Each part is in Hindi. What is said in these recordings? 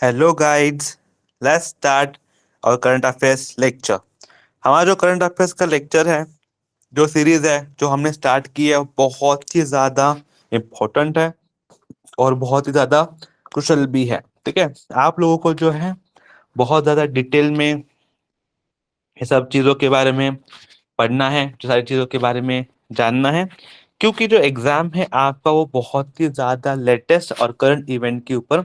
हेलो गाइड्स, लेट्स स्टार्ट और करंट अफेयर्स लेक्चर। हमारा जो करंट अफेयर्स का लेक्चर है, जो सीरीज है जो हमने स्टार्ट की है, वो बहुत ही ज़्यादा इम्पोर्टेंट है और बहुत ही ज़्यादा क्रुशल भी है। ठीक है, आप लोगों को जो है बहुत ज़्यादा डिटेल में ये सब चीज़ों के बारे में पढ़ना है, जो सारी चीज़ों के बारे में जानना है, क्योंकि जो एग्ज़ाम है आपका वो बहुत ही ज़्यादा लेटेस्ट और करंट इवेंट के ऊपर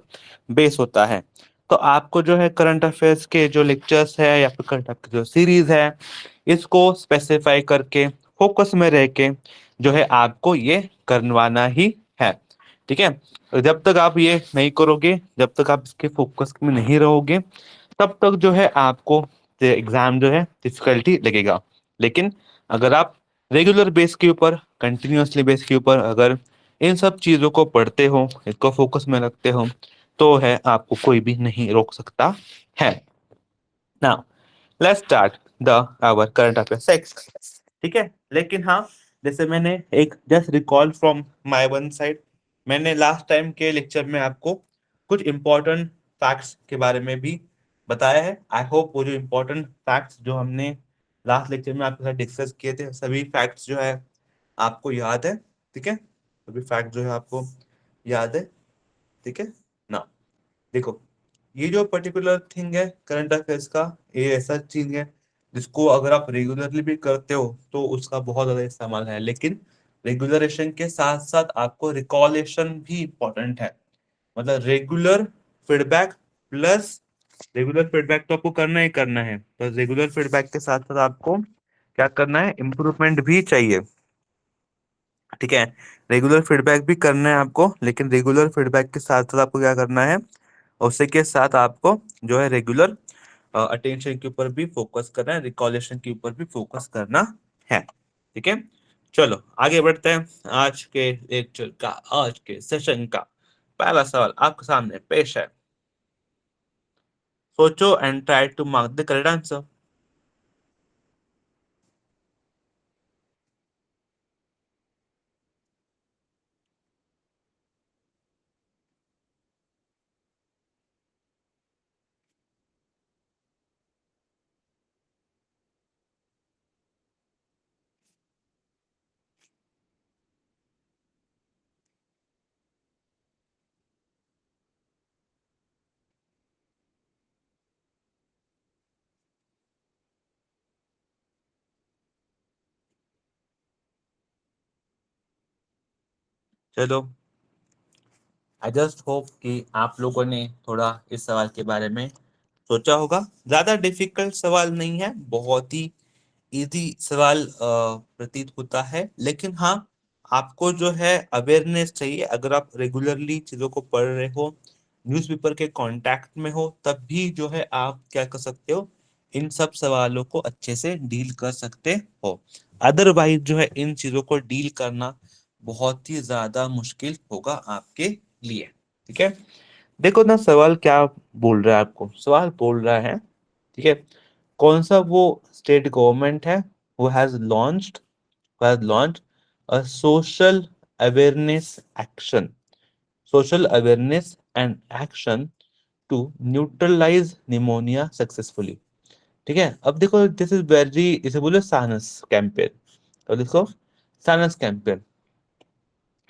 बेस होता है। तो आपको जो है करंट अफेयर्स के जो लेक्चर्स है या फिर करंट अफेयर जो सीरीज है, इसको स्पेसिफाई करके फोकस में रह के जो है आपको ये करवाना ही है। ठीक है, जब तक आप ये नहीं करोगे, जब तक आप इसके फोकस में नहीं रहोगे, तब तक जो है आपको एग्जाम जो है डिफिकल्टी लगेगा। लेकिन अगर आप रेगुलर बेस के ऊपर, कंटिन्यूअसली बेस के ऊपर अगर इन सब चीज़ों को पढ़ते हो, इसको फोकस में रखते हो, तो है आपको कोई भी नहीं रोक सकता है। Now let's start the our current affair section. ठीक है, लेकिन हाँ, जैसे मैंने एक just recall from my one side, मैंने लास्ट टाइम के लेक्चर में आपको कुछ इंपॉर्टेंट फैक्ट्स के बारे में भी बताया है। आई होप वो जो इंपॉर्टेंट फैक्ट्स जो हमने लास्ट लेक्चर में आपके साथ डिस्कस किए थे, सभी फैक्ट्स जो है आपको याद है। ठीक है, सभी फैक्ट जो है आपको याद है। ठीक है ना, देखो, ये जो पर्टिकुलर थिंग है करंट अफेयर्स का, ये ऐसा चीज है जिसको अगर आप रेगुलरली भी करते हो तो उसका बहुत ज्यादा इस्तेमाल है। लेकिन रेगुलरेशन के साथ साथ आपको रिकॉलेशन भी इम्पोर्टेंट है। मतलब regular feedback plus, regular feedback तो आपको करना ही करना है, पर रेगुलर फीडबैक के साथ साथ आपको क्या करना है, इम्प्रूवमेंट भी चाहिए। ठीक है, रेगुलर फीडबैक भी करना है आपको, लेकिन रेगुलर फीडबैक के साथ साथ आपको क्या करना है, उसी के साथ आपको जो है रेगुलर अटेंशन के ऊपर भी फोकस करना है, रिकॉलेशन के ऊपर भी फोकस करना है। ठीक है, चलो आगे बढ़ते हैं। आज के लेक्चर का, आज के सेशन का पहला सवाल आपके सामने पेश है। सोचो and try to mark the correct answer. चलो, आई जस्ट होप कि आप लोगों ने थोड़ा इस सवाल के बारे में सोचा होगा। ज्यादा डिफिकल्ट सवाल नहीं है, बहुत ही इजी सवाल प्रतीत होता है। लेकिन हाँ, आपको जो है अवेयरनेस चाहिए। अगर आप रेगुलरली चीजों को पढ़ रहे हो, न्यूज़पेपर के कांटेक्ट में हो, तब भी जो है आप क्या कर सकते हो, इन सब सवालों को अच्छे से डील कर सकते हो। अदरवाइज जो है इन चीजों को डील करना बहुत ही ज्यादा मुश्किल होगा आपके लिए। ठीक है, देखो ना सवाल क्या बोल रहा है, आपको सवाल बोल रहा है, ठीक है, कौन सा वो स्टेट गवर्नमेंट है वो has launched a social awareness and action to neutralise pneumonia successfully. ठीक है, अब देखो, दिस इज वेरी, इसे बोलो सानस कैंपेन। तो देखो, सानस कैंपेन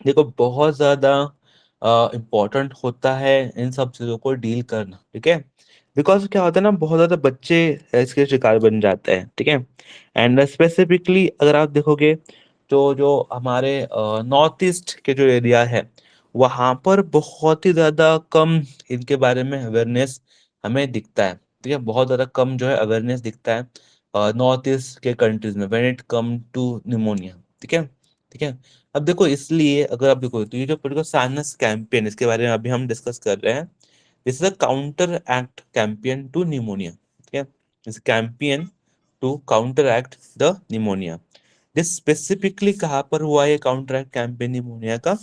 देखो बहुत ज्यादा इम्पोर्टेंट होता है इन सब चीजों को डील करना। ठीक है, बिकॉज क्या होता है ना, बहुत ज्यादा बच्चे इसके शिकार बन जाते हैं। ठीक है, एंड स्पेसिफिकली अगर आप देखोगे तो जो हमारे नॉर्थ ईस्ट के जो एरिया है, वहां पर बहुत ही ज्यादा कम इनके बारे में अवेयरनेस हमें दिखता है। ठीक है, बहुत ज्यादा कम जो है अवेयरनेस दिखता है नॉर्थ ईस्ट के कंट्रीज में when it come to pneumonia. ठीक है, ठीक है, अब देखो, इसलिए अगर आप देखो तो ये जो पर्टिकुलर साइनस कैंपेन, इसके बारे में अभी हम डिस्कस कर रहे हैं, this is a counteract campaign to pneumonia. ठीक है, इस campaign to counteract the pneumonia. This specifically कहाँ पर हुआ है काउंटर एक्ट कैंपेन निमोनिया का,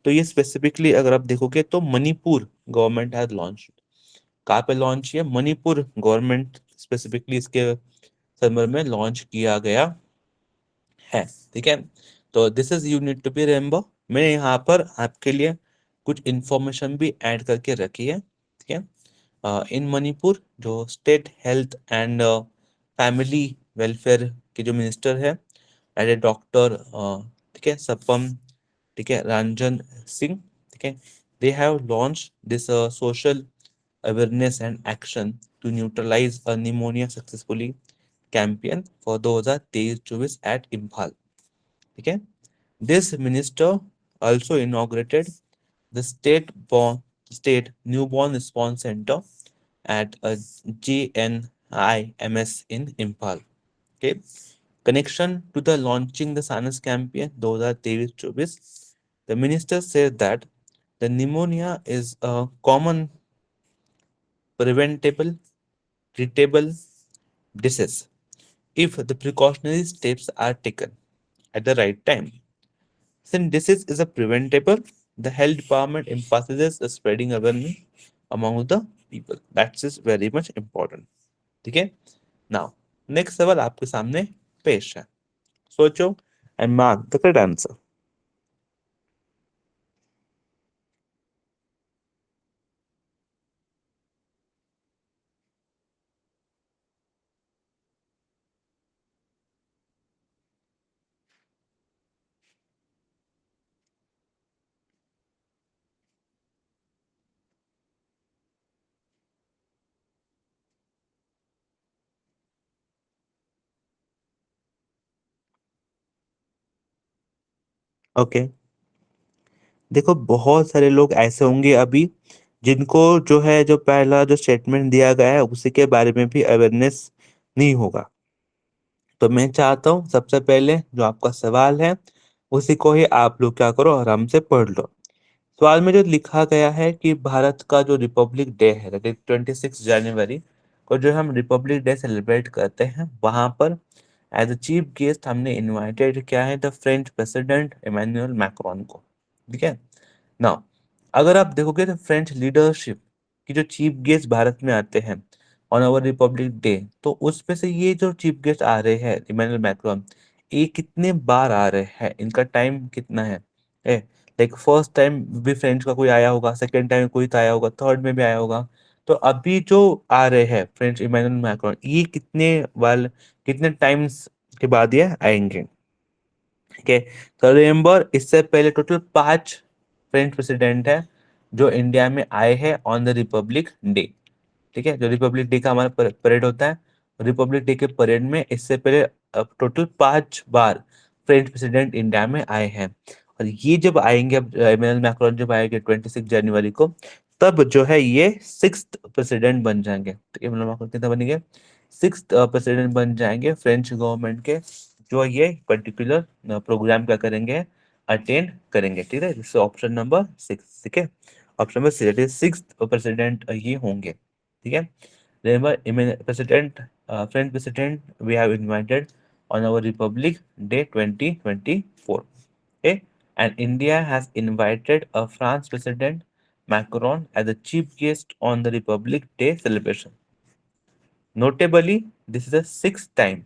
तो ये स्पेसिफिकली अगर आप देखोगे तो मणिपुर गवर्नमेंट हैज लॉन्च। कहाँ पे लॉन्च किया, मणिपुर गवर्नमेंट स्पेसिफिकली इसके संदर्भ में लॉन्च किया गया है। ठीक है, तो this is you need to be remember. मैंने यहाँ पर आपके लिए कुछ इंफॉर्मेशन भी ऐड करके रखी है। ठीक है, इन मणिपुर जो state health and family welfare के जो मिनिस्टर है एज ए डॉक्टर, ठीक है, सपम, ठीक है, रंजन सिंह, ठीक है, they have launch this social awareness and action to neutralise pneumonia successfully campaign for 2023-24 at Imphal, ठीक है। This minister also inaugurated the state newborn response center at a GNIMS in Impal. Okay. Connection to the launching the Sanas campaign 2023-24, the minister said that the pneumonia is a common preventable, treatable disease if the precautionary steps are taken at the right time. Since disease is a preventable, the health department emphasizes the spreading awareness among the people. That is very much important. ठीक है। नाउ नेक्स्ट सवाल आपके सामने पेश है, सोचो and mark the correct answer. Okay, देखो बहुत सारे लोग ऐसे होंगे अभी जिनको जो है जो पहला जो स्टेटमेंट दिया गया है उसी के बारे में भी अवेयरनेस नहीं होगा। तो मैं चाहता हूँ सबसे पहले जो आपका सवाल है उसी को ही आप लोग क्या करो, आराम से पढ़ लो। सवाल में जो लिखा गया है कि भारत का जो रिपब्लिक डे है, 26 जनवरी को जो हम रिपब्लिक डे सेलिब्रेट करते हैं, वहां पर एज अ चीफ गेस्ट हमने इनवाइटेड क्या है, the French president Emmanuel Macron को, ठीक है। नाउ अगर आप देखोगे तो फ्रेंच लीडरशिप की जो चीफ गेस्ट भारत में आते हैं ऑन आवर रिपब्लिक डे, तो उसमें से ये जो चीफ गेस्ट आ रहे हैं इमैनुअल मैक्रोन, ये कितने बार आ रहे हैं, इनका टाइम कितना है। लाइक फर्स्ट टाइम भी फ्रेंच का कोई आया होगा, सेकेंड टाइम कोई तो आया होगा, थर्ड में भी आया होगा। तो अभी जो आ रहे हैं फ्रेंच इमैनुअल मैक्रोन, ये कितने वाल कितने टाइम्स के बाद ये आएंगे, ठीक है। तो रिमेम्बर इससे पहले टोटल 5 फ्रेंच प्रेसिडेंट है जो इंडिया में आए हैं ऑन द रिपब्लिक डे, ठीक है। जो रिपब्लिक डे का हमारा परेड होता है, रिपब्लिक डे के परेड में इससे पहले टोटल 5 बार फ्रेंच प्रेसिडेंट इंडिया में आए हैं। और ये जब आएंगे, अब इमैनुअल मैक्रोन जब आएंगे 26 जनवरी को, तब जो है ये 6th प्रेसिडेंट बन जाएंगे। तो इमैनुअल मैक्रोन कितना बनेंगे, 6th प्रेसिडेंट बन जाएंगे फ्रेंच गवर्नमेंट के, जो ये पर्टिकुलर प्रोग्राम क्या करेंगे, अटेंड करेंगे, ठीक है। जिससे ऑप्शन नंबर 6, ठीक है, ऑप्शन नंबर 6 प्रेसिडेंट ये होंगे, ठीक है। Remember, President, French President, we have invited on our Republic Day 2024. Okay, and India has invited a France President Macron as the chief guest on the Republic Day celebration. Notably, this is the 6th time.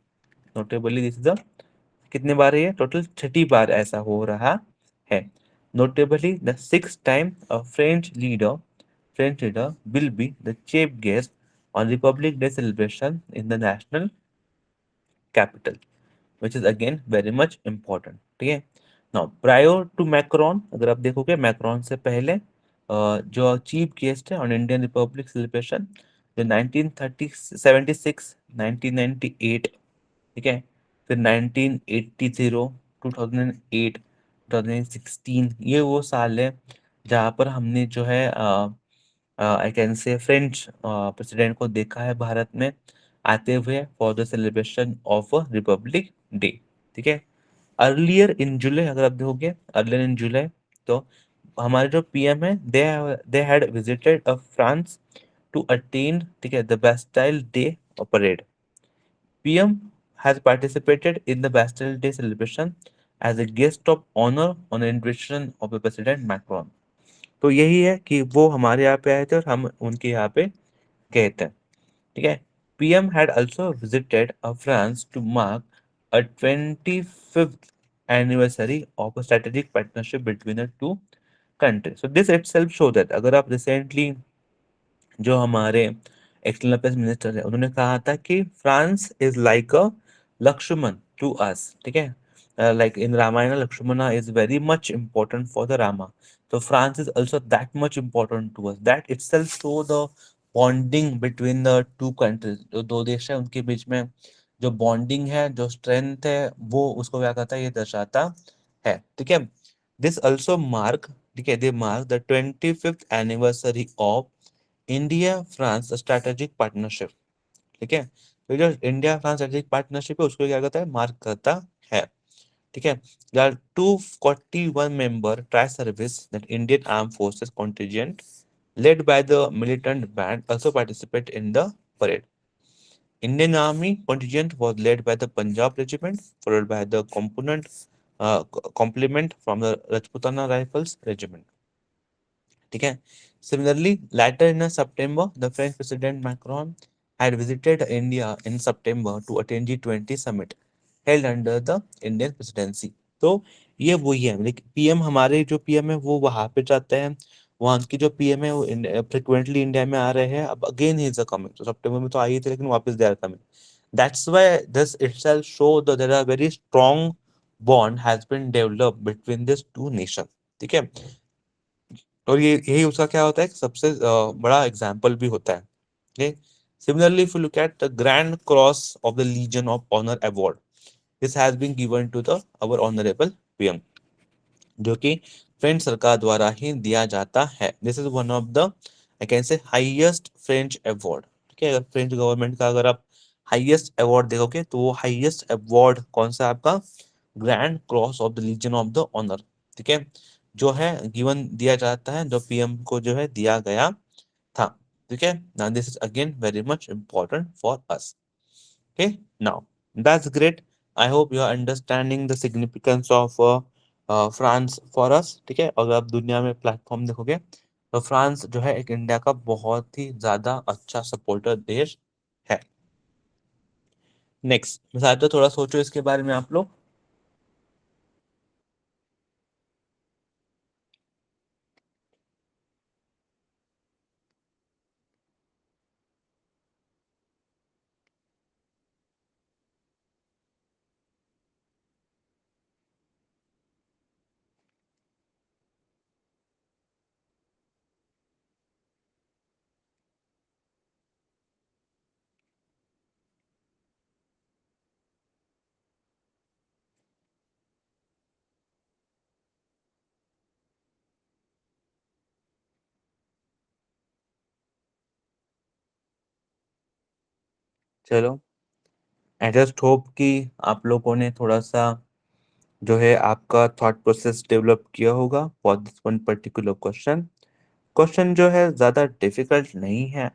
Notably, this is the कितने बार है ये, टोटल 6ठी बार ऐसा हो रहा है। Notably, the 6th time a French leader will be the chief guest on Republic Day celebration in the national capital, which is again very much important, ठीक है। Now, prior to Macron, अगर आप देखोगे मैक्रोन से पहले जो चीफ गेस्ट है ऑन इंडियन रिपब्लिक सेलिब्रेशन, जो 1976, 1998, ठीक है, फिर 1980, 2008, 2016, ये वो साल है जहाँ पर हमने जो है आई कैन से फ्रेंच प्रेसिडेंट को देखा है भारत में आते हुए for the celebration of Republic day, ठीक है। अर्लियर इन जुलाई, अगर आप देखोगे अर्लियर इन जुलाई, तो हमारे जो पीएम है, they had visited France to attend, ठीक है, the Bastille day parade. PM has participated in the Bastille Day celebration as a guest of honor on the invitation of the President Macron. तो यही है कि वो हमारे यहाँ पे आए थे और हम उनके यहाँ पे गए थे, ठीक है। PM had also visited France to mark a 25th anniversary of a strategic partnership between the two countries. So this itself show that अगर आप recently जो हमारे एक्सटर्नल अफेयर्स मिनिस्टर है, उन्होंने कहा था कि France is like a Lakshman to us, ठीक है, like in Ramayan Lakshman is very much important for the Rama, तो France is also that much important to us, that itself show the bonding between the two countries, जो दो देश है उनके बीच में जो बॉन्डिंग है, जो स्ट्रेंथ है, वो उसको क्या कहता है, ये दर्शाता है, ठीक है। दिस ऑल्सो मार्क, ठीक है, they mark the 25th anniversary of India France strategic partnership, ठीक है, तो जो इंडिया फ्रांस स्ट्रैटेजिक पार्टनरशिप है उसको क्या करता है, मार्क करता है, ठीक है। There are 241 member tri-service that Indian Armed Forces contingent led by the militant band also participate in the parade. Indian Army contingent was led by the Punjab Regiment, followed by the complement from the Rajputana Rifles Regiment. ठीक है. Similarly, later in September, the French President Macron had visited India in September to attend G20 summit held under the Indian presidency. तो ये वही है, लेकिन पीएम हमारे जो पीएम है वो वहां पे जाते हैं, वहां की जो पीएम है वो फ्रिक्वेंटली इंडिया में आ रहे हैं, अब अगेन ही इज कमिंग, तो सितंबर में तो आई थे लेकिन वापस they are coming, that's why this itself show that there are very strong bond has been developed between this two nation, ठीक है। और ये यही उसका क्या होता है, सबसे बड़ा एग्जाम्पल भी होता है, okay? Similarly, if you look at the Grand Cross of the Legion of Honor Award, this has been given to the our honorable PM, जो कि फ्रेंच सरकार द्वारा ही दिया जाता है। This is one of the I can से हाईएस्ट फ्रेंच अवार्ड, ठीक है। अगर फ्रेंच गवर्नमेंट का अगर आप हाईएस्ट अवार्ड देखोगे तो वो हाईएस्ट अवार्ड कौन सा आपका, grand cross of the legion of the honour, ठीक है, जो है गिवन दिया जाता है, जो पीएम को जो है दिया गया था, ठीक है। Now this is again very much important for us, okay. Now that's great, I hope you are understanding the significance of France for us, ठीक है। अगर आप दुनिया में प्लेटफॉर्म देखोगे तो फ्रांस जो है एक इंडिया का बहुत ही ज्यादा अच्छा सपोर्टर देश है। नेक्स्ट मैं चाहता हूँ थोड़ा सोचो इसके बारे में आप लोग। चलो, आई जस्ट होप कि आप लोगों ने थोड़ा सा जो है आपका थॉट प्रोसेस डेवलप किया होगा for this one particular question. Question जो है ज्यादा डिफिकल्ट नहीं है,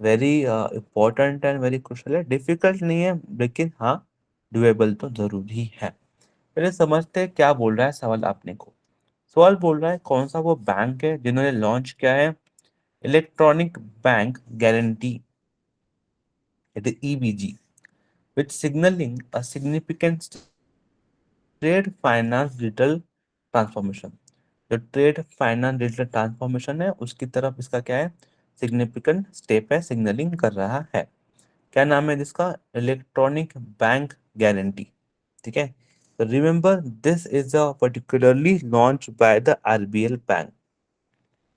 very important and very crucial है, डिफिकल्ट नहीं है लेकिन हाँ डुएबल तो जरूरी है। पहले समझते हैं क्या बोल रहा है सवाल आपने को। सवाल बोल रहा है कौन सा वो बैंक है जिन्होंने लॉन्च किया है electronic bank guarantee, EBG, which signalling a significant trade finance digital transformation. जो ट्रेड फाइनेंस डिजिटल ट्रांसफॉर्मेशन है उसकी तरफ इसका क्या है, सिग्निफिकेंट स्टेप है, सिग्नलिंग कर रहा है। क्या नाम है जिसका, इलेक्ट्रॉनिक बैंक गारंटी, ठीक है। तो remember this is a particularly launch by the RBL bank,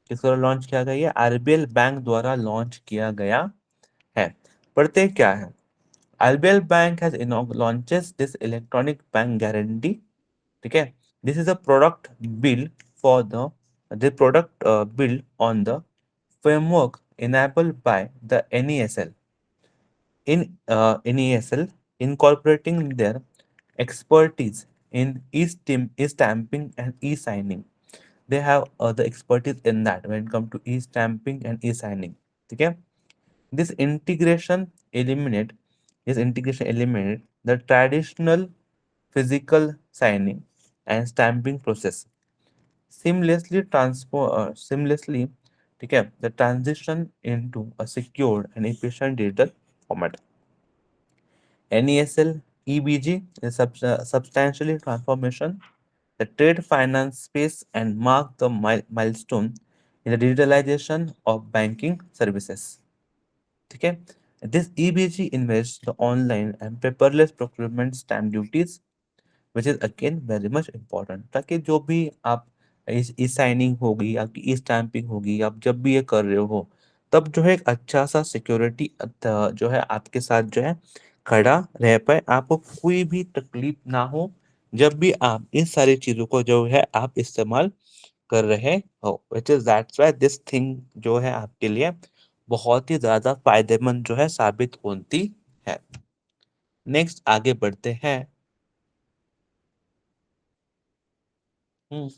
किस द्वारा लॉन्च किया गया, ये आरबीएल बैंक द्वारा लॉन्च किया गया है। पढ़ते क्या है, RBL bank has launches this electronic bank guarantee, ठीक है। This is a product build for the product build on the framework enabled by the NESL NESL incorporating their expertise in e-stamping and e-signing. They have the expertise in that when it comes to e-stamping and e-signing. Okay? This integration eliminate eliminate the traditional physical signing and stamping process seamlessly, ठीक है, the transition into a secured and efficient digital format. NESL EBG is substantially transformation the trade finance space and mark the milestone in the digitalization of banking services. ठीक है, this EBG invest the online and paperless procurement stamp duties which is again very much important, ताकि जो भी आप इस ई साइनिंग होगी, आपकी ई स्टैंपिंग होगी, आप जब भी ये कर रहे हो, तब जो है एक अच्छा सा सिक्योरिटी जो है आपके साथ जो है खड़ा रह पाए, आपको कोई भी तकलीफ ना हो जब भी आप इन सारी चीजों को जो है आप इस्तेमाल कर रहे हो, which is that's why this thing जो है आपके लिए बहुत ही ज्यादा फायदेमंद जो है साबित होती है। नेक्स्ट आगे बढ़ते हैं। हम्म,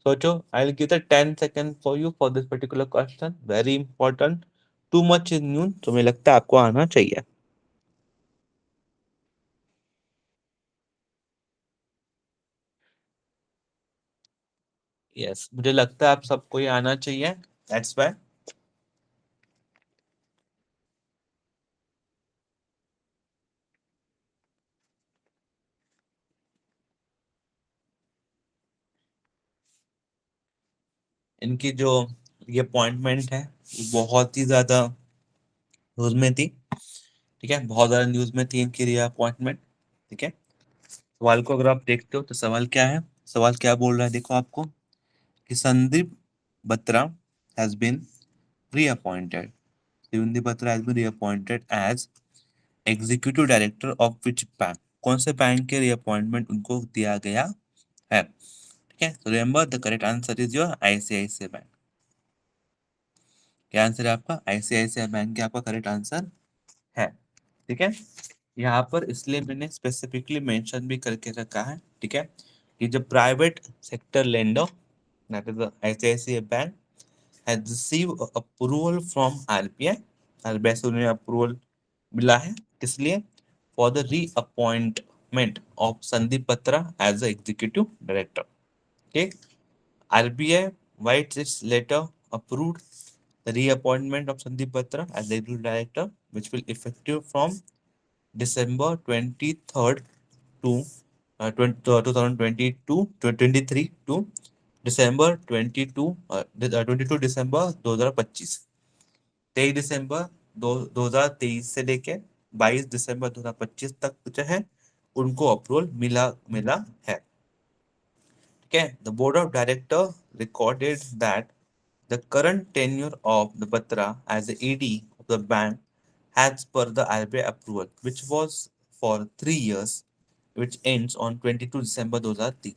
सोचो, I'll give the 10 seconds for you for this particular question. Very important. Too much is new, तो मुझे लगता है आपको आना चाहिए। यस, मुझे लगता है आप सबको ये आना चाहिए। दैट्स व्हाई इनकी जो ये अपॉइंटमेंट है ये बहुत ही ज्यादा न्यूज में थी। ठीक है, बहुत ज्यादा न्यूज में थी इनकी ये अपॉइंटमेंट। ठीक है, सवाल को अगर आप देखते हो तो सवाल क्या है, सवाल क्या बोल रहा है, देखो आपको कि Sandeep Batra has been reappointed. Sandeep Batra has been reappointed as executive director of which bank, कौन से बैंक के रिअपॉइंटमेंट उनको दिया गया है। ठीक है, तो remember the correct answer is your ICICI bank. क्या आंसर है आपका? आईसीआईसीआई बैंक के आपका करेक्ट आंसर है। ठीक है, यहाँ पर इसलिए मैंने स्पेसिफिकली मेंशन भी करके रखा है। ठीक है, कि जब private sector lender that is ICICI bank has receive approval from RBI, RBI से उन्हें अप्रूवल मिला है, किस लिए? For the reappointment of Sandeep Batra as a executive director. ठीक, RBI writes its letter approved the reappointment of Sandeep Batra as the executive director, which will effective from December 23rd to 2022 to 23 to December 22 22 दिसंबर 2025। 23 दिसंबर 2023 से लेके 22 दिसंबर 2025 तक जो है उनको अप्रूवल मिला मिला है। ठीक है, the board of director recorded that the current tenure of the Batra as ED of the bank as per the RBI approval which was for 3 years which ends on 22 December 2030.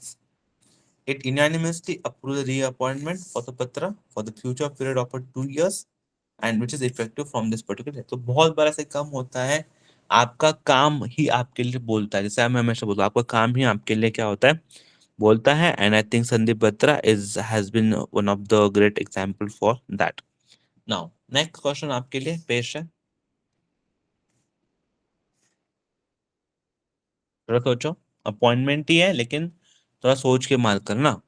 It unanimously approved the reappointment for the Patra for the future period of 2 years and which is effective from this particular day. तो बहुत बार ऐसे काम होता है, आपका काम ही आपके लिए बोलता है, जैसे मैं हमेशा बोलता हूँ आपका काम ही आपके लिए क्या होता है, बोलता है। And I think Sandeep Batra is has been one of the great example for that. Now next question आपके लिए पेश है, थोड़ा सोचो। अपॉइंटमेंट ही है लेकिन थोड़ा सोच के मार करना।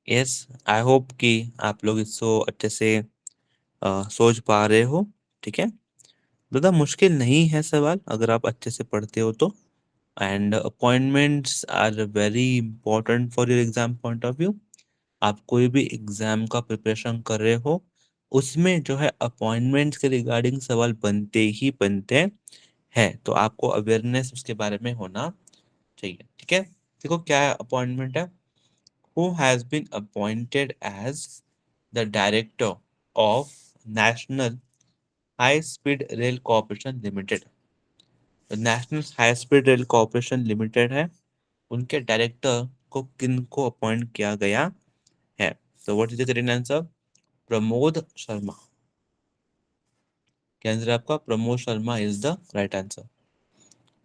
यस, आई होप कि आप लोग इसको अच्छे से सोच पा रहे हो। ठीक है, ज़्यादा मुश्किल नहीं है सवाल अगर आप अच्छे से पढ़ते हो तो। And appointments are very important for your exam point of view. आप कोई भी एग्जाम का प्रिपरेशन कर रहे हो उसमें जो है अपॉइंटमेंट्स के रिगार्डिंग सवाल बनते ही बनते हैं, तो आपको अवेयरनेस उसके बारे में होना चाहिए। ठीक है, देखो क्या अपॉइंटमेंट है। Who has been appointed as the director of National High Speed Rail Corporation Limited? National high speed rail corporation limited है, उनके डायरेक्टर को किन को अपॉइंट किया गया है? तो what is the correct answer? Pramod Sharma. क्या आंसर है आपका? Pramod Sharma is the right answer.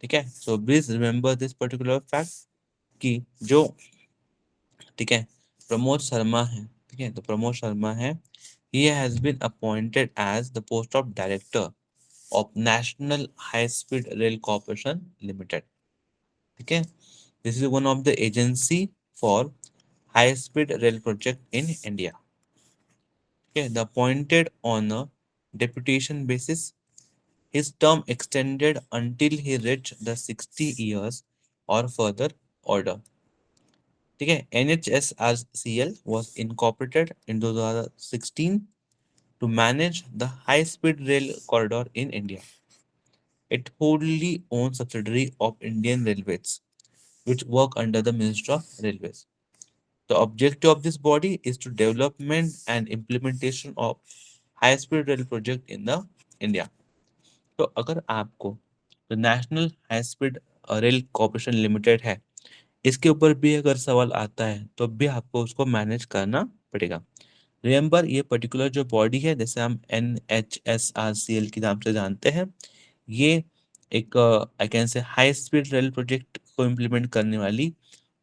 ठीक है, so please remember this particular fact कि जो, ठीक है, प्रमोद शर्मा है, ठीक है, तो प्रमोद शर्मा है He has been appointed as the post of director of National High Speed Rail Corporation Limited. Okay, this is one of the agency for high speed rail project in India. Okay, the appointed on a deputation basis. His term extended until he reached the 60 years or further order. ठीक है, NHSRCL was incorporated in 2016 to manage the high-speed rail corridor in India. It wholly owned subsidiary of Indian Railways, which work under the Ministry of Railways. The objective of this body is to development and implementation of high-speed rail project in the India. तो अगर आपको जो national high speed rail corporation limited है, इसके ऊपर भी अगर सवाल आता है तो भी आपको उसको मैनेज करना पड़ेगा। रिमेंबर, ये पर्टिकुलर जो बॉडी है, जैसे हम NHSRCL के नाम से जानते हैं, ये एक आई कैन से हाई स्पीड रेल प्रोजेक्ट को इम्प्लीमेंट करने वाली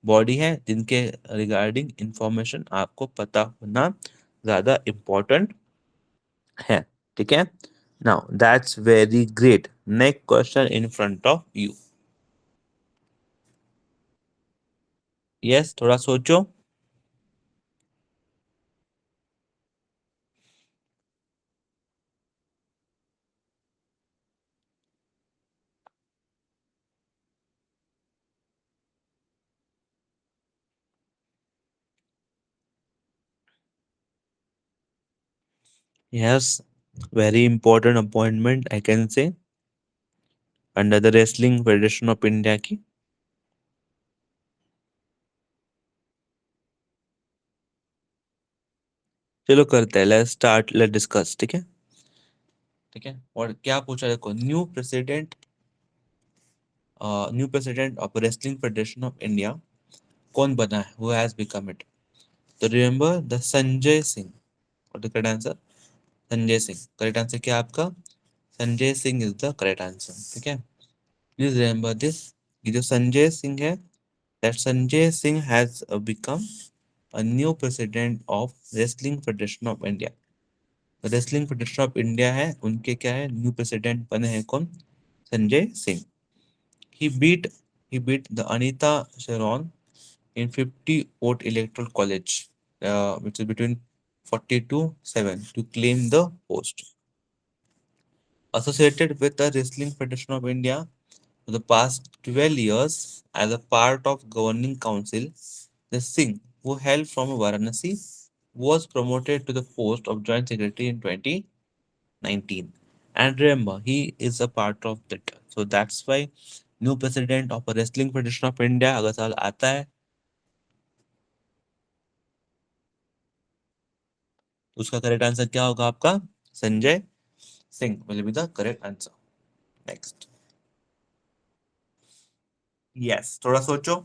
बॉडी है, जिनके रिगार्डिंग इंफॉर्मेशन आपको पता होना ज़्यादा इम्पोर्टेंट है। ठीक है, now that's very great. Next question in front of you. Yes, थोड़ा सोचो। Yes, very important appointment I can से under the wrestling federation of India की। चलो करते हैं, लेट्स स्टार्ट, लेट्स डिस्कस। ठीक है, ठीक है। और क्या पूछा, देखो, new president of wrestling federation of India कौन बना है, हु हैज बिकम इट? तो रिमेंबर द संजय सिंह, और the correct answer Sanjay Singh. Correct answer क्या है आपका? Sanjay Singh is the correct answer. ठीक है, प्लीज रिमेंबर दिस। ये जो संजय सिंह है, that Sanjay Singh has become a new president of wrestling federation of India। Wrestling federation of India है, उनके क्या है, न्यू प्रेसिडेंट बने हैं कौन? Sanjay Singh. he beat he beat the Anita Sharon in 50 vote electoral college, which is between 40 to 7 to claim the post. Associated with the Wrestling Federation of India for the past 12 years as a part of governing council, the Singh, who hailed from Varanasi, was promoted to the post of joint secretary in 2019. And remember, he is a part of that. So that's why new president of a Wrestling Federation of India अगर साल आता है, तो उसका करेक्ट आंसर क्या होगा आपका? Sanjay Singh will be the correct answer. Next. Yes, थोड़ा सोचो।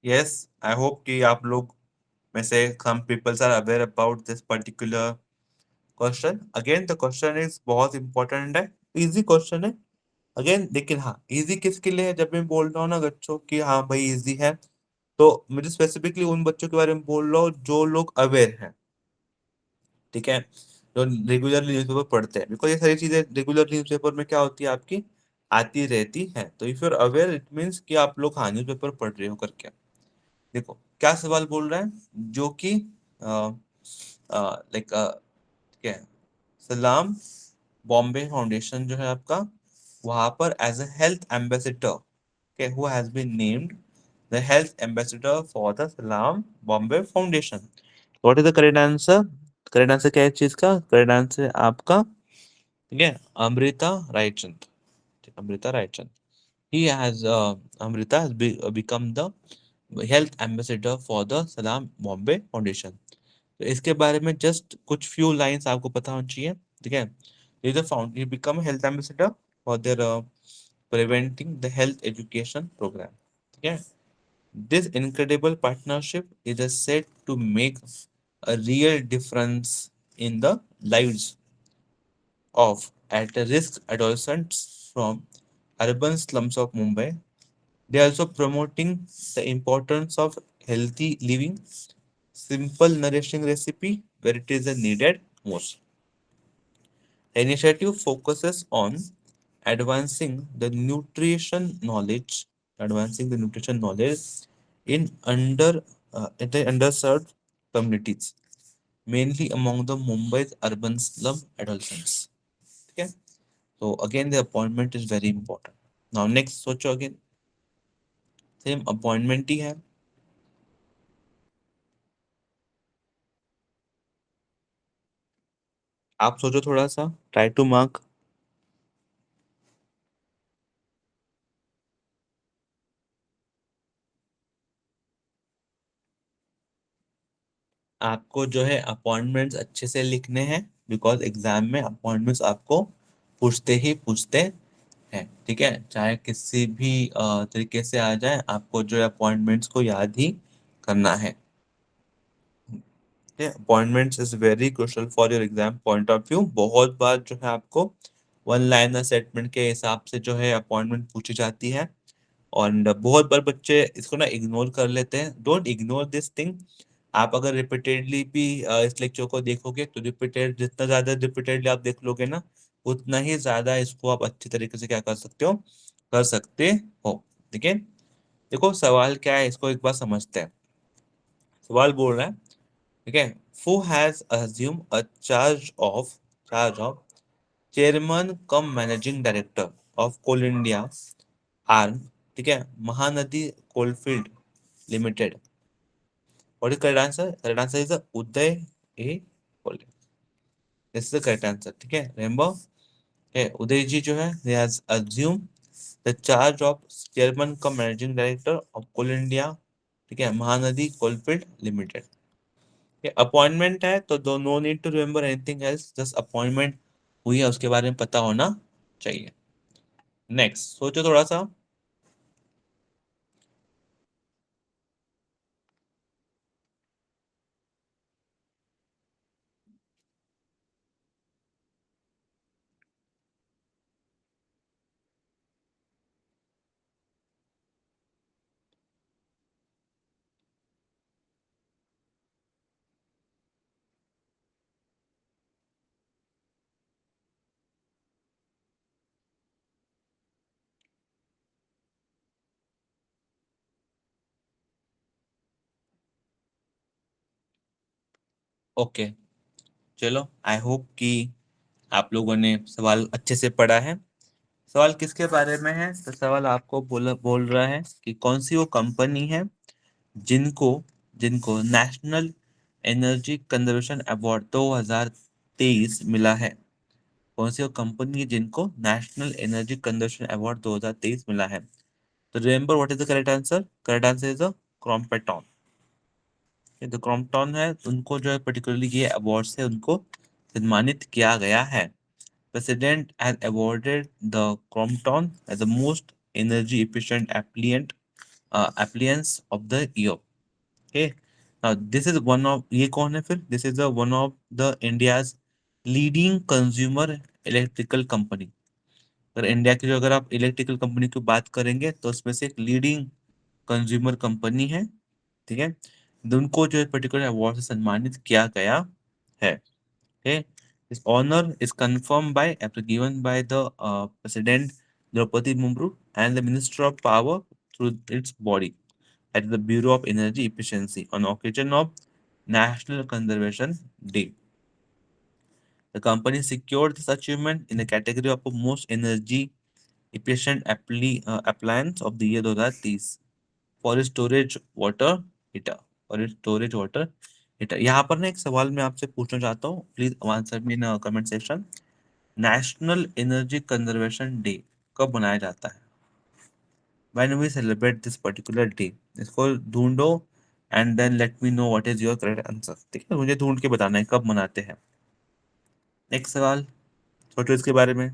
यस, आई होप कि आप लोग में से some peoples are aware about this particular question. Again, the question is बहुत important है, easy question है। अगेन, लेकिन हाँ, इजी किसके लिए है? जब मैं बोल रहा हूँ ना बच्चों कि हाँ भाई इजी है, तो मुझे स्पेसिफिकली उन बच्चों के बारे में बोल रहा हूँ जो लोग अवेयर हैं। ठीक है, जो रेगुलरली न्यूज़पेपर पढ़ते हैं, बिकॉज ये सारी चीजें रेगुलर न्यूज़पेपर में क्या होती है आपकी, आती रहती है। तो if you are aware, it means कि आप लोग हाँ न्यूज़पेपर पढ़ रहे हो करके। देखो क्या सवाल बोल रहा है, जो कि लाइक क्या है, सलाम बॉम्बे फाउंडेशन जो है आपका, वहां पर as a health ambassador, okay, who has been named the health ambassador for the Salam Bombay Foundation. What is the correct answer? Correct answer क्या है इस चीज का? करेक्ट आंसर आपका, ठीक है, Amrita Raichand. Amrita Raichand, he has Amrita has become the health ambassador for the Salam Bombay Foundation। तो इसके बारे में जस्ट कुछ फ्यू लाइंस आपको पता होनी चाहिए। ठीक है, ये the found he become health ambassador for their preventing the health education program. ठीक है, this incredible partnership is a set to make a real difference in the lives of at-risk adolescents from urban slums of Mumbai. They are also promoting the importance of healthy living, simple nourishing recipe where it is needed most. The initiative focuses on advancing the nutrition knowledge, advancing the nutrition knowledge in the underserved communities, mainly among the Mumbai's urban slum adolescents. Okay, so again the appointment is very important. Now next सोचो again सेम अपॉइंटमेंट ही है. आप सोचो थोड़ा सा, ट्राई टू मार्क. आपको जो है अपॉइंटमेंट्स अच्छे से लिखने हैं, बिकॉज एग्जाम में अपॉइंटमेंट्स आपको पूछते हैं. ठीक है, चाहे किसी भी तरीके से आ जाए, आपको जो है अपॉइंटमेंट्स को याद ही करना है. Appointments is very crucial for your exam point of view. बहुत बार जो है आपको वन लाइनर स्टेटमेंट के हिसाब से जो है अपॉइंटमेंट पूछी जाती है, और बहुत बार बच्चे इसको ना इग्नोर कर लेते हैं. Don't ignore this thing. आप अगर रिपीटेडली भी इस लेक्चर को देखोगे तो रिपीटेड, जितना ज्यादा रिपीटेडली आप देख लोगे ना, उतना ही ज्यादा इसको आप अच्छी तरीके से क्या कर सकते हो, कर सकते हो. ठीक है, देखो सवाल क्या है, इसको एक बार समझते हैं. सवाल बोल रहा है, ठीक है, who has assume a charge of chairman cum managing director of Coal India arm, ठीक है, Mahanadi coalfield limited. What is correct answer? Correct answer is Uday A Kolle. This is the correct answer. ठीक है, रिमेंबर, है उदय जी जो है they has assume the charge of chairman cum managing director of Coal India, ठीक है, महानदी कोलफील्ड लिमिटेड. ये अपॉइंटमेंट है तो दो, no need to remember anything else, just appointment हुई है उसके बारे में पता होना चाहिए. नेक्स्ट सोचो थोड़ा सा. ओके, चलो आई होप कि आप लोगों ने सवाल अच्छे से पढ़ा है. सवाल किसके बारे में है? तो सवाल आपको बोल रहा है कि कौन सी वो कंपनी है जिनको जिनको नेशनल एनर्जी कंजर्वेशन अवार्ड 2023 मिला है. कौन सी वो कंपनी है जिनको नेशनल एनर्जी कंजर्वेशन अवार्ड 2023 मिला है? तो remember what is the correct answer? Correct answer is the Crompton. ये जो क्रॉम्पटन है, उनको जो है पर्टिकुलरली ये अवार्ड से उनको सम्मानित किया गया है. President has awarded the Crompton as the most energy efficient appliance of the year. Okay. Now this is one of, ये कौन है फिर? This is the one of the India's leading consumer electrical company. अगर इंडिया की जो, अगर आप इलेक्ट्रिकल कंपनी की बात करेंगे तो उसमें से एक लीडिंग कंज्यूमर कंपनी है. ठीक है, तो उनको जो है पर्टिकुलर अवार्ड से सम्मानित किया गया है. Okay, this honor is confirmed by given by the President Draupadi Murmu and the Minister of Power through its body at the Bureau of Energy Efficiency on occasion of National Conservation Day. The company secured this achievement in the category of most energy efficient appliance of the year 2030 for storage water heater. और स्टोरेज वाटर हीटर. यहाँ पर ना एक सवाल मैं आपसे पूछना चाहता हूँ, please answer me in comment section. National energy conservation day कब मनाया जाता है? When we celebrate this particular day? इसको ढूंढो and then let me know what is your correct answer. ठीक है, मुझे ढूंढ के बताना है कब मनाते हैं. नेक्स्ट सवाल सोचो इसके बारे में.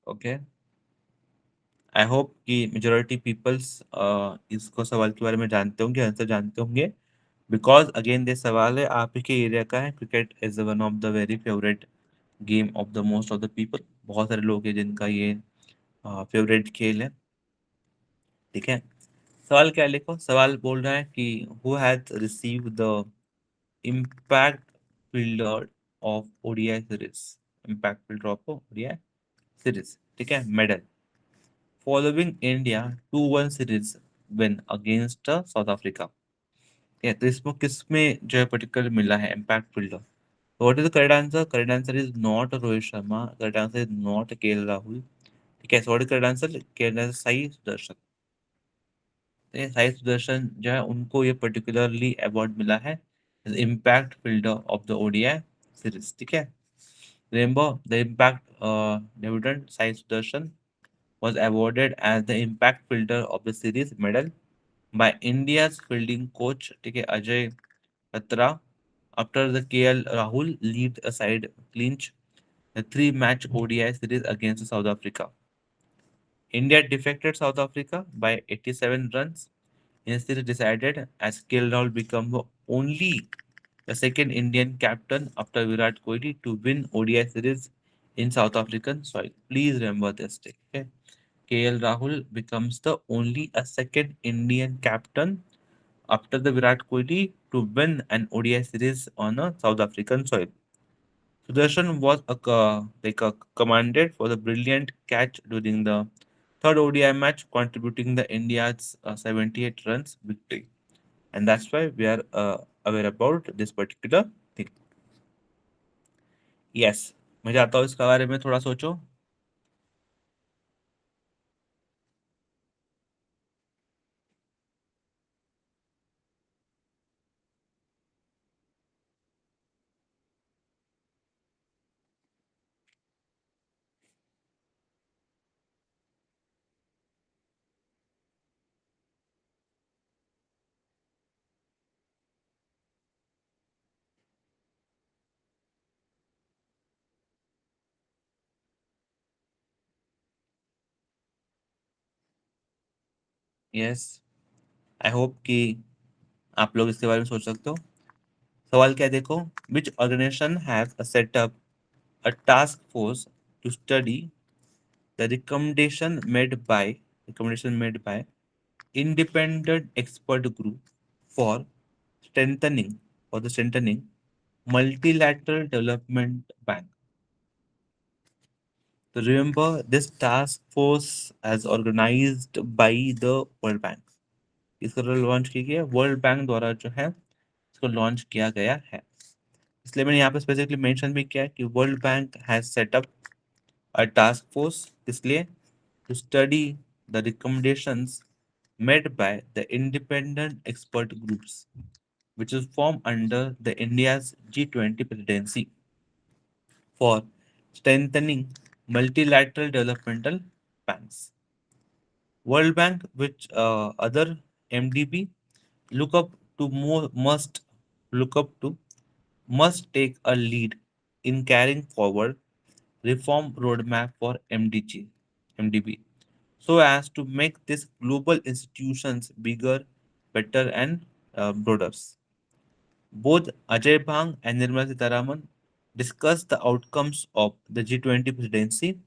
ओके, आई होप कि मेजोरिटी पीपल्स इसको सवाल के बारे में जानते होंगे, आंसर जानते होंगे। बिकॉज अगेन ये सवाल है आप ही के एरिया का है। Cricket is one of the very favourite game of the most of the people. बहुत सारे लोग हैं जिनका ये फेवरेट खेल है। ठीक है, सवाल क्या है, लिखो। सवाल बोल रहा है कि who has receive the impact fielder of ODI series. Impact fielder of ODI series, ठीक है, medal following India 2-1 series win against south Africa. है तो इसमें किसमें जो है पर्टिकुलर मिला है impact fielder. What is the correct answer? Correct answer is not Rohit Sharma, correct answer is not KL Rahul. ठीक है, what is correct answer? KL Rahul, Sai Sudarshan. तो ये साई सुदर्शन जो है उनको ये पर्टिकुलरली अवार्ड मिला है impact fielder of the ODI series. ठीक है, remember the impact dividend Sai Sudarshan was awarded as the impact fielder of the series medal by India's fielding coach, ठीक है, Ajay Katra, after the KL Rahul lead aside clinch the three-match ODI series against South Africa. India defected South Africa by 87 runs. Instead decided as KL Rahul become the only the second Indian captain after Virat Kohli to win ODI series in South African soil. Please remember this day. Okay? KL Rahul becomes the only a second Indian captain after the Virat Kohli to win an ODI series on a South African soil. Sudarshan was commanded for the brilliant catch during the third ODI match, contributing the India's 78 runs victory. And that's why we are aware about this particular thing. Yes, मैं चाहता हूँ इसके बारे में थोड़ा सोचो। यस, आई होप कि आप लोग इसके बारे में सोच सकते हो। सवाल क्या है, देखो। Which organization have set up a task force to study the recommendation made by independent expert group for strengthening strengthening multilateral development bank. So remember, this task force as organized by the World Bank. इसको लॉन्च किया गया वर्ल्ड बैंक द्वारा जो है इसको लॉन्च किया गया है। इसलिए मैंने यहाँ पे स्पेसिफिकली मेंशन भी किया है कि world bank has set up a task force, इसलिए to study the recommendations made by the independent expert groups, which is formed under the India's G20 presidency for strengthening multilateral developmental banks. World Bank, which other MDB look up to look up to must take a lead in carrying forward reform roadmap for MDB, so as to make these global institutions bigger, better, and broader. Both Ajay Bang and Nirmala Sitharaman discussed the outcomes of the G20 presidency,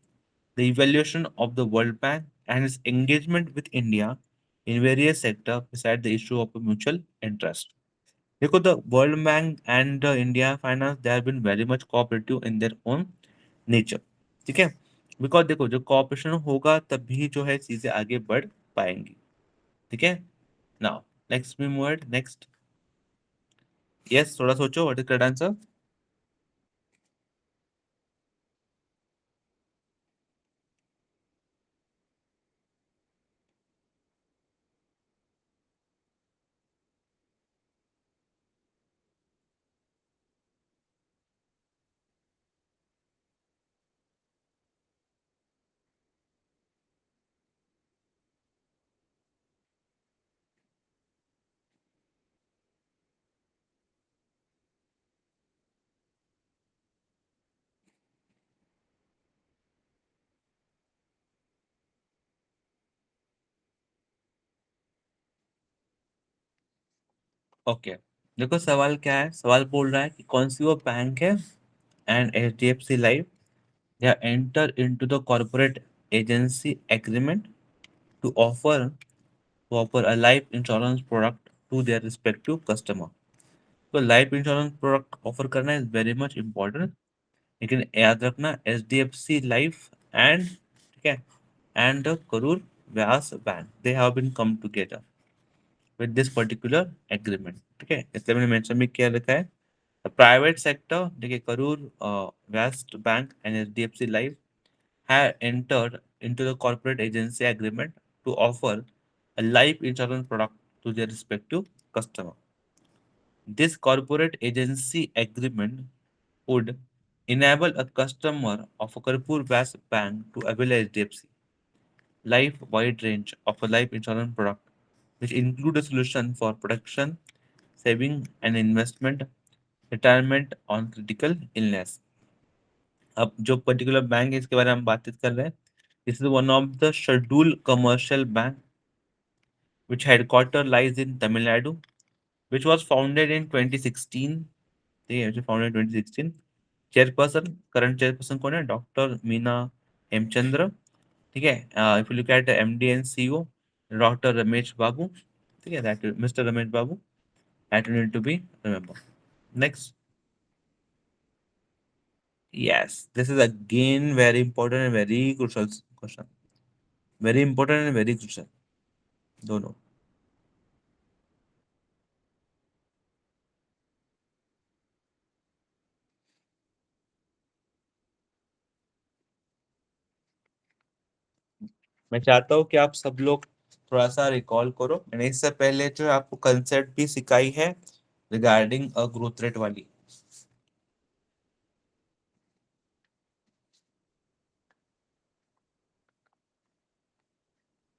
the evaluation of the World Bank, and its engagement with India in various sectors beside the issue of a mutual interest. देखो, the World Bank and the India Finance they have been very much cooperative in their own nature. ठीक है, बिकॉज देखो जो कॉपरेशन होगा तभी जो है चीजें आगे बढ़ पाएंगी। ठीक है, now next me move next. Yes, थोड़ा सोचो what is correct answer. Okay, देखो सवाल क्या है। सवाल बोल रहा है कि कौन सी वो बैंक है and H D F C life they enter into the corporate agency agreement to offer a life insurance product to their respective customer. तो लाइफ इंश्योरेंस प्रोडक्ट ऑफर करना इज वेरी मच इम्पोर्टेंट, लेकिन याद रखना H D F C life and ठीक है and the Karur Vysya bank they have been come together with this particular agreement. ठीक है, इसलिए मैंने मेंशन भी किया लिखा है प्राइवेट सेक्टर। देखिए करूर वेस्ट bank and H D F C life have entered into the corporate agency agreement to offer a life insurance product to their respective customer. This corporate agency agreement would enable a customer of a Karpur Vas Bank to avail a HDFC life wide range of a life insurance product, which include a solution for protection, saving and investment, retirement on critical illness. अब जो पर्टिकुलर बैंक है इसके बारे में हम बातचीत कर रहे हैं। This is one of the schedule commercial bank which headquarter lies in Tamil Nadu, which was founded in 2016. ठीक है, which was founded in 2016. Chairperson, current chairperson कौन है? डॉक्टर मीना हेमचंद्र। ठीक है, if you look at MD and CEO doctor Ramesh Babu. ठीक है, that mister Ramesh Babu, that you need to be remember. Next, yes, this is again very important and very crucial question. Very important and very crucial, दोनों। मैं चाहता हूँ कि आप सब लोग थोड़ा सा रिकॉल करो। मैंने इससे पहले जो आपको कंसेप्ट भी सिखाई है रिगार्डिंग अ ग्रोथ रेट वाली।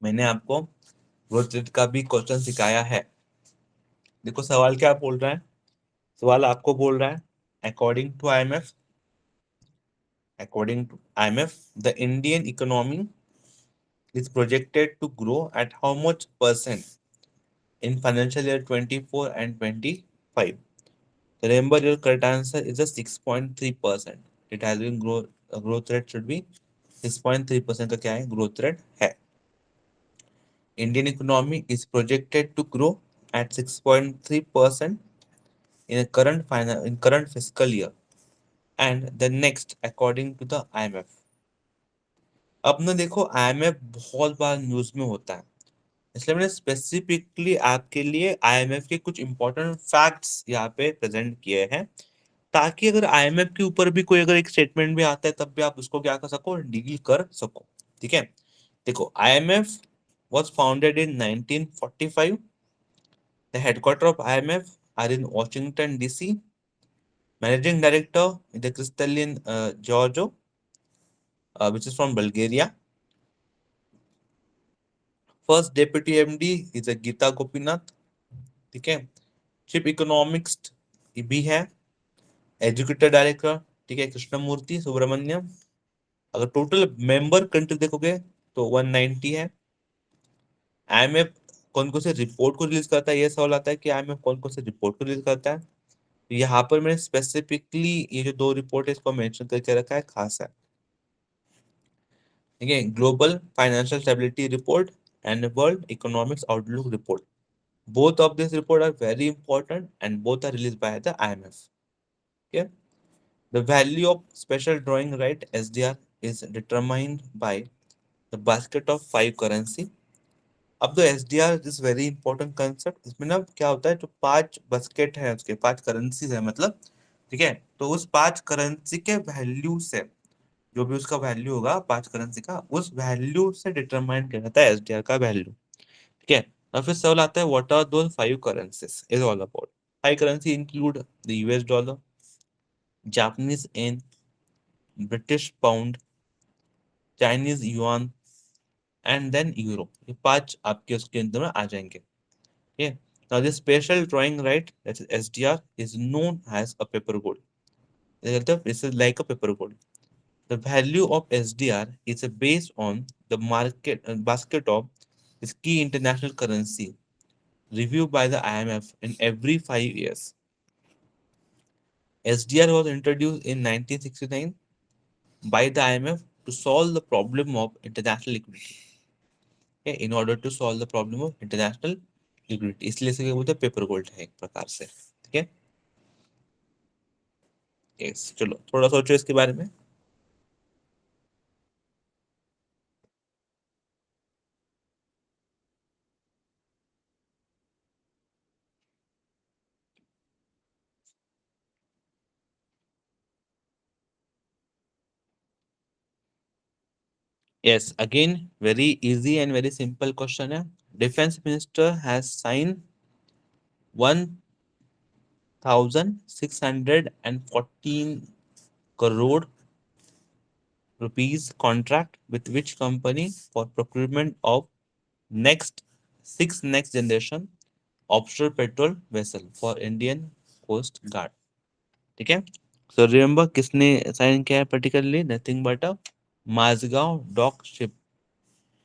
मैंने आपको ग्रोथ रेट का भी क्वेश्चन सिखाया है। देखो सवाल क्या बोल रहा है। सवाल आपको बोल रहा है according to IMF the Indian economy is projected to grow at how much percent in financial year 24 and 25? Remember, your correct answer is a 6.3%. It has been growth rate should be 6.3% का क्या है growth rate है। Indian economy is projected to grow at 6.3% in a current fiscal year and the next according to the IMF। अब ना देखो IMF बहुत बार न्यूज में होता है, इसलिए मैंने स्पेसिफिकली आपके लिए आईएमएफ के कुछ इंपॉर्टेंट फैक्ट्स यहाँ पे प्रेजेंट किए हैं, ताकि अगर आईएमएफ के ऊपर भी कोई अगर एक स्टेटमेंट भी आता है तब भी आप उसको क्या कर सको, डील कर सको। ठीक है, देखो IMF was founded in 1945. The headquarters of IMF are in Washington DC. Managing director is the Kristalin Georgiou, which is from Bulgaria. First deputy MD is a Geeta Gopinath. ठीक है, चिप इकोनॉमिक्स भी है। एजुकेटर डायरेक्टर ठीक है कृष्णमूर्ति सुब्रमण्यम। अगर टोटल मेंबर कंट्री देखोगे तो 190 है। आईएमएफ कौन कौन से रिपोर्ट को रिलीज करता है, ये सवाल आता है कि आईएमएफ कौन कौन से रिपोर्ट को रिलीज करता है। तो यहाँ पर मैंने स्पेसिफिकली ये जो दो रिपोर्ट है इसको मेंशन करके रखा है, खास है। ठीक है, global financial stability report and world economics outlook report. Both of this report are very important and both are release by the IMF. Okay. The value of special drawing right SDR is determined by the basket of five currency। अब तो SDR is very important concept. इसमें ना क्या होता है, जो पांच बास्केट है उसके पांच करेंसीज है मतलब। ठीक है, तो उस पांच करेंसी के वैल्यू से जो भी उसका वैल्यू होगा पांच करेंसी का, उस वैल्यू से डिटरमाइन किया जाता है एसडीआर का वैल्यू। ठीक है, और फिर सवाल आता है what are those five currencies is all about. Five currency include the US dollar, Japanese yen, British pound, Chinese yuan and then euro. ये पांच आपके उसके अंदर में आ जाएंगे। ये now this special drawing right that is SDR is known as a paper gold. This is like a paper gold. The value of SDR is based on the market basket of its key international currency reviewed by the IMF in every 5 years. SDR was introduced in 1969 by the IMF to solve the problem of international liquidity. Okay, in order to solve the problem of international liquidity, इसलिए इसे क्या बोलते हैं, पेपर गोल्ड है एक प्रकार से. ठीक है. यस, चलो थोड़ा सोचो इसके बारे में. Yes, again, very easy and very simple question है. Defense Minister has signed 1,614 crore rupees contract with which company for procurement of next generation offshore patrol vessel for Indian Coast Guard. ठीक है. So remember किसने साइन किया है particularly? Nothing but a Mazagon dock ship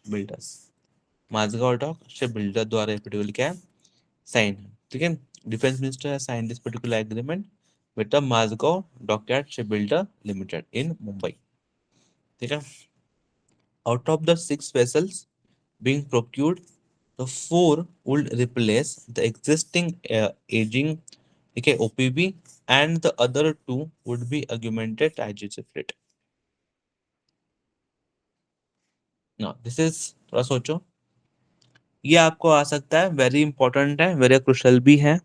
builders. Mazagon dock ship builder द्वारा पर्टिकुलर क्या है, साइन है. ठीक है. Defence minister has signed this particular agreement with the Mazgaon Dockyard Shipbuilder Limited in Mumbai. ठीक है. Out of the 6 vessels being procured, the 4 would replace the existing aging, okay, OPV, and the other 2 would be augmented IGC fleet. Now, this is थोड़ा सोचो. ये आपको आ सकता है, वेरी इंपॉर्टेंट है, वेरी क्रुशल भी है.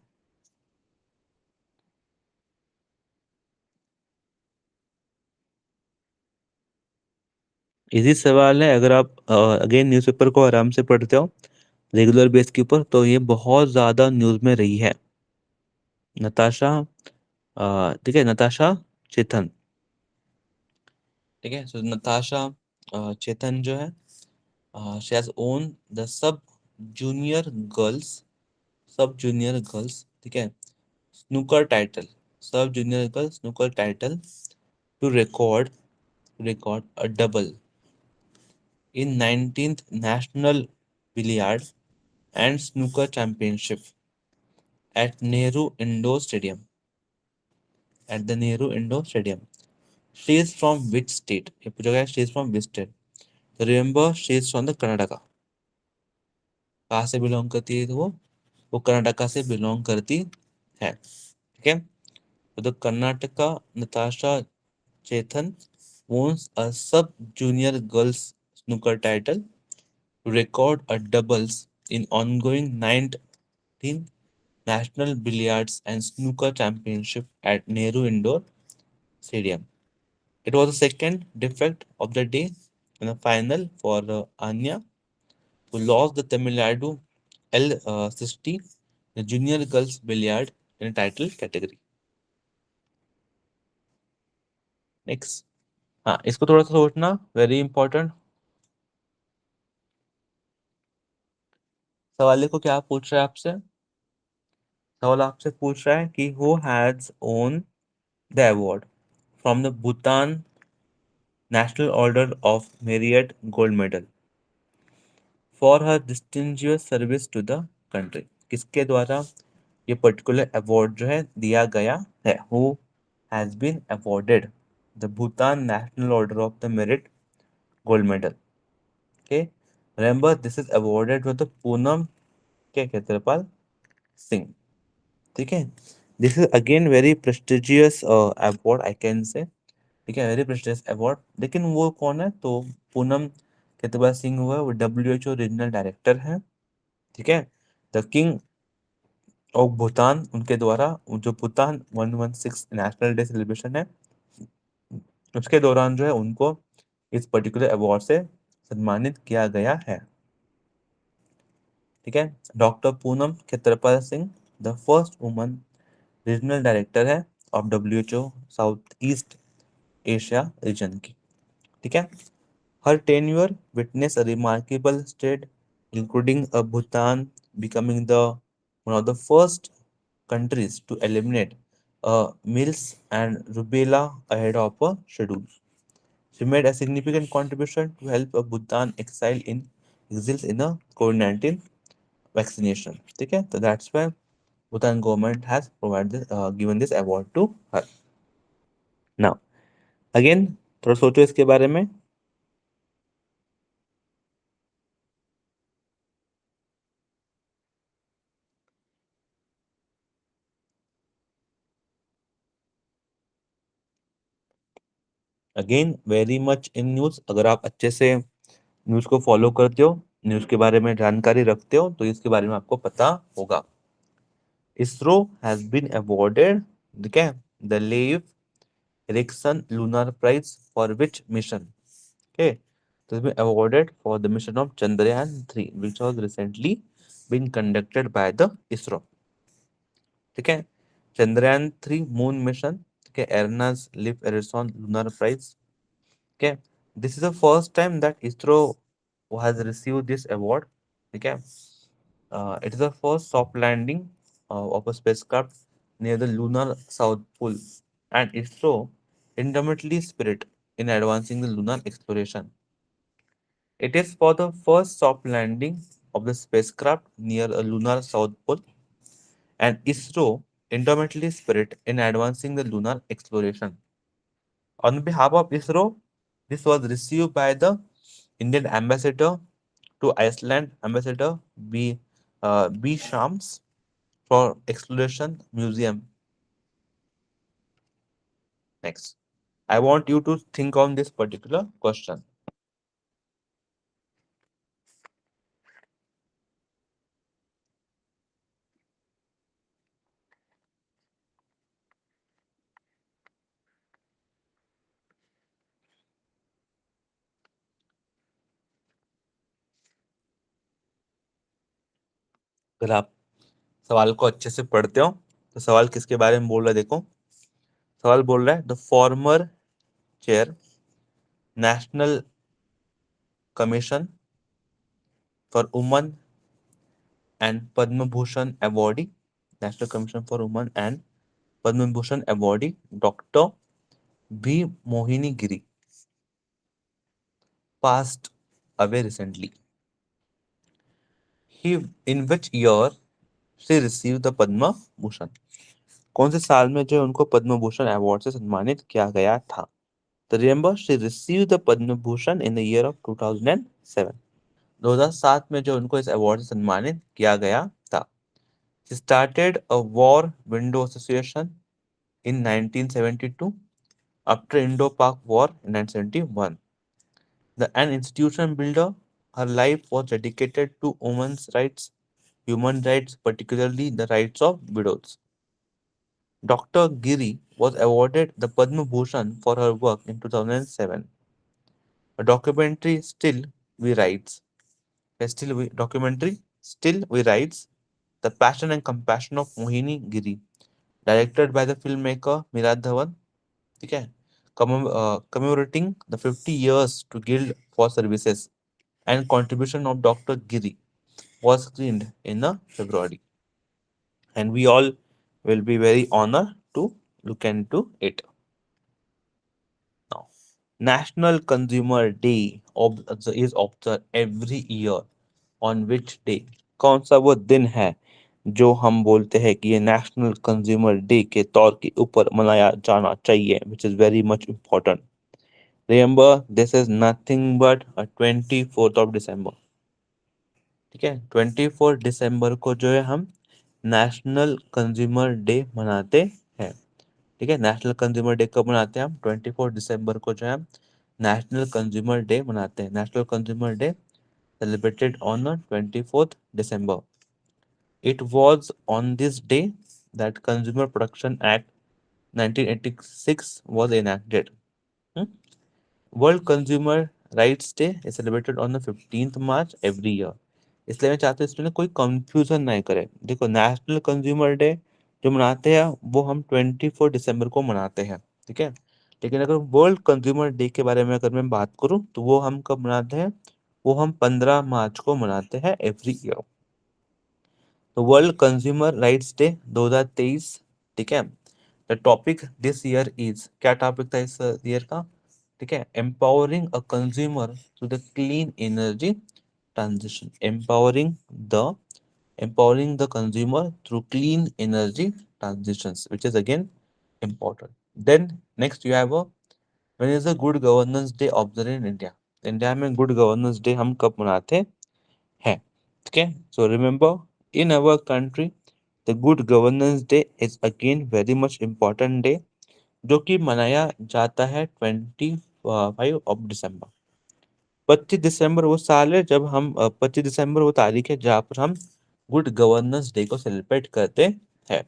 इजी सवाल है. अगर आप अगेन न्यूज़पेपर को आराम से पढ़ते हो रेगुलर बेस के ऊपर, तो ये बहुत ज्यादा न्यूज में रही है. नताशा, ठीक है, नताशा चेतन. ठीक है. सो नताशा चेतन जो है, she has won the junior girls junior girls ठीक है, snooker title, junior girls snooker title to record a double in 19th National Billiard and Snooker Championship at Nehru Indoor Stadium. At the Nehru Indoor Stadium. She is from which state? ये पूछा गया, she is from which state? तो remember, she is from the Karnataka. कहाँ से बिलोंग करती है? तो वो कर्नाटका से बिलोंग करती है. ठीक है. तो the Karnataka Natasha Chetan owns a sub junior girls snooker title to record a doubles in ongoing 19th National Billiards and Snooker Championship at Nehru Indoor Stadium. It was the second defect of the day in the final for Anya, who lost the Tamil Nadu L60, the junior girls billiard in a title category. Next. हाँ, इसको थोड़ा सा सोचना, वेरी इंपॉर्टेंट सवाल. देखो क्या पूछ रहा है आपसे. सवाल आपसे पूछ रहा है कि who has won the award from the Bhutan national order of merit gold medal for her distinguished service to the country. किसके द्वारा ये पर्टिकुलर अवार्ड जो है दिया गया है? Who has been awarded the Bhutan national order of the merit gold medal. Okay, remember this is awarded with the Poonam K Kshetrapal Singh. ठीक है. This is again very prestigious award I can say. ठीक है, वेरी प्रेस्टिजियस अवार्ड. लेकिन वो कौन है? तो पूनम केतुबा सिंह हुआ, वो WHO रीजनल डायरेक्टर है. ठीक है. द किंग ऑफ भूटान, उनके द्वारा जो भूटान 116 नेशनल डे सेलिब्रेशन है उसके दौरान जो है उनको इस पर्टिकुलर अवार्ड से सम्मानित किया गया है. ठीक है. Doctor Poonam Kshetrapal Singh the first woman regional director है of WHO south east Asia region की. ठीक है. Her tenure witnessed a remarkable state, including Bhutan becoming one of the first countries to eliminate measles and rubella ahead of a schedule. She made a significant contribution to help Bhutan excel in a COVID-19 vaccination, ठीक है। तो that's why Bhutan government has provided given this award to her. Now again थोड़ा सोचो इसके बारे में। Again very much in news, अगर आप अच्छे से न्यूज को फॉलो करते हो, न्यूज के बारे में जानकारी रखते हो, तो इसके बारे में आपको पता होगा। इसरो हैज बीन अवॉर्डेड, ठीक है, the Leiv Eriksson lunar prize for which mission? Okay, so it's been awarded for the mission of Chandrayaan 3, which was recently been conducted by the ISRO. ठीक है, चंद्रयान 3 मून मिशन, ठीक है, एरनास लिव एरिसन lunar prize. Okay, this is the first time that ISRO has received this award. ठीक है, it is the first soft landing of a spacecraft near the lunar south pole, and ISRO indomitable spirit in advancing the lunar exploration. It is for the first soft landing of the spacecraft near a lunar south pole, and ISRO indomitable spirit in advancing the lunar exploration. On behalf of ISRO, this was received by the Indian ambassador to Iceland, Ambassador B. Shams, for Exploration Museum. Next, I want you to think on this particular question. अगर आप सवाल को अच्छे से पढ़ते हो तो सवाल किसके बारे में बोल रहा है, देखो। सवाल बोल रहा है the former chair national commission for woman and Padma Bhushan awardee, national commission for woman and Padma Bhushan awardee doctor B Mohini Giri passed away recently. He in which year she received the Padma Bhushan? कौन से साल में जो उनको पद्म भूषण अवार्ड से सम्मानित किया गया था? तो remember she received the Padma Bhushan in the year of 2007। 2007 में जो उनको इस अवार्ड से सम्मानित किया गया था। She started a war window association in 1972 after Indo-Pak War in 1971. An institution builder, her life was dedicated to women's rights, human rights, particularly the rights of widows. Dr. Giri was awarded the Padma Bhushan for her work in 2007. A documentary Still We Rights, Still We Rights, The Passion and Compassion of Mohini Giri, directed by the filmmaker Mirad Dhawan, ठीक है, commemorating the 50 years to Guild for Services and contribution of Dr. Giri, was screened in February, and we all will be very honored to look into it. Now, National Consumer Day is observed every year on which day? कौन सा वो दिन है जो हम बोलते हैं कि ये नेशनल कंज्यूमर डे के तौर के ऊपर मनाया जाना चाहिए, which is very much important. Remember this is nothing but 24th of December। ठीक है, 24 दिसंबर को जो है हम नेशनल कंज्यूमर डे मनाते हैं। ठीक है, नेशनल कंज्यूमर डे कब मनाते हैं हम? 24 दिसंबर को जो है नेशनल कंज्यूमर डे मनाते हैं। National consumer day celebrated on 24th December। It was on this day that Consumer Protection Act 1986 was enacted. Hmm? World consumer rights day is celebrated on the 15th March every year. इसलिए मैं चाहता हूँ इसमें कोई कंफ्यूजन नहीं करे। देखो, नेशनल कंज्यूमर डे जो मनाते हैं वो हम 24 दिसंबर को मनाते हैं, ठीक है। लेकिन अगर वर्ल्ड कंज्यूमर डे के बारे में अगर मैं बात करूँ तो वो हम कब मनाते हैं? वो हम 15 मार्च को मनाते हैं एवरी ईयर। तो वर्ल्ड कंज्यूमर राइट्स डे 2023, ठीक है। The topic this year is, क्या टॉपिक था इस ईयर का? ठीक है, empowering a consumer to the clean energy transition. Empowering the empowering the consumer through clean energy transitions, which is again important. Then next you have a when is a good governance day observed in India? India में गुड गवर्नेंस डे हम कब मनाते हैं? ठीक है, so remember in our country the good governance day is again very much important day जो कि मनाया जाता है 25 दिसंबर। 25 दिसंबर वो साल है जब हम 25 दिसंबर वो तारीख है जहाँ पर हम गुड गवर्नेंस डे को सेलिब्रेट करते हैं।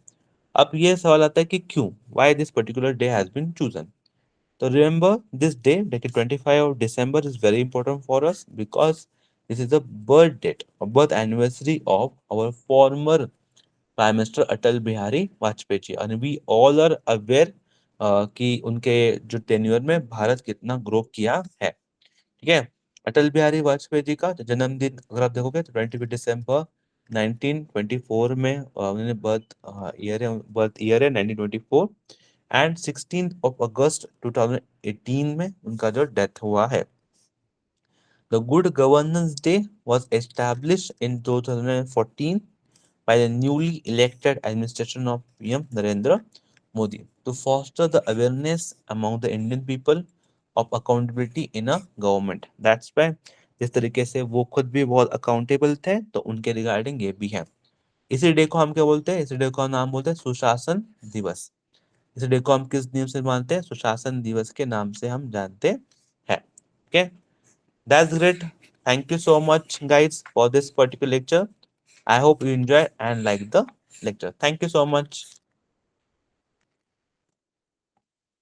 अब ये सवाल आता है कि क्यों, why this particular day has been chosen. तो remember this day, like 25 of December, is very important for us because this is the birth date or birth anniversary of our former Prime Minister Atal Bihari Vajpayee ji, and we all are aware कि उनके जो टेन्योर में भारत कितना ग्रो किया है। ठीक है, अटल बिहारी वाजपेयी जी का जन्मदिन अगर आप देखोगे तो 25 दिसंबर 1924 में उन्होंने बर्थ ईयर है 1924 एंड 16 अगस्त 2018 में उनका जो डेथ हुआ है। The good governance day was established in 2014 by the newly elected administration of PM Narendra Modi to foster the awareness among the Indian people of accountability in a government. That's why जिस तरीके से वो खुद भी बहुत अकाउंटेबल थे तो उनके रिगार्डिंग ये भी है। इसी डे को हम क्या बोलते हैं? इसी डे को हम नाम बोलते हैं सुशासन दिवस। इस डे को हम किस नियम से मानते हैं? सुशासन दिवस के नाम से हम जानते हैं। Okay, that's great. Thank you so much guys for this particular lecture. I hope you enjoy and like the lecture. Thank you so much.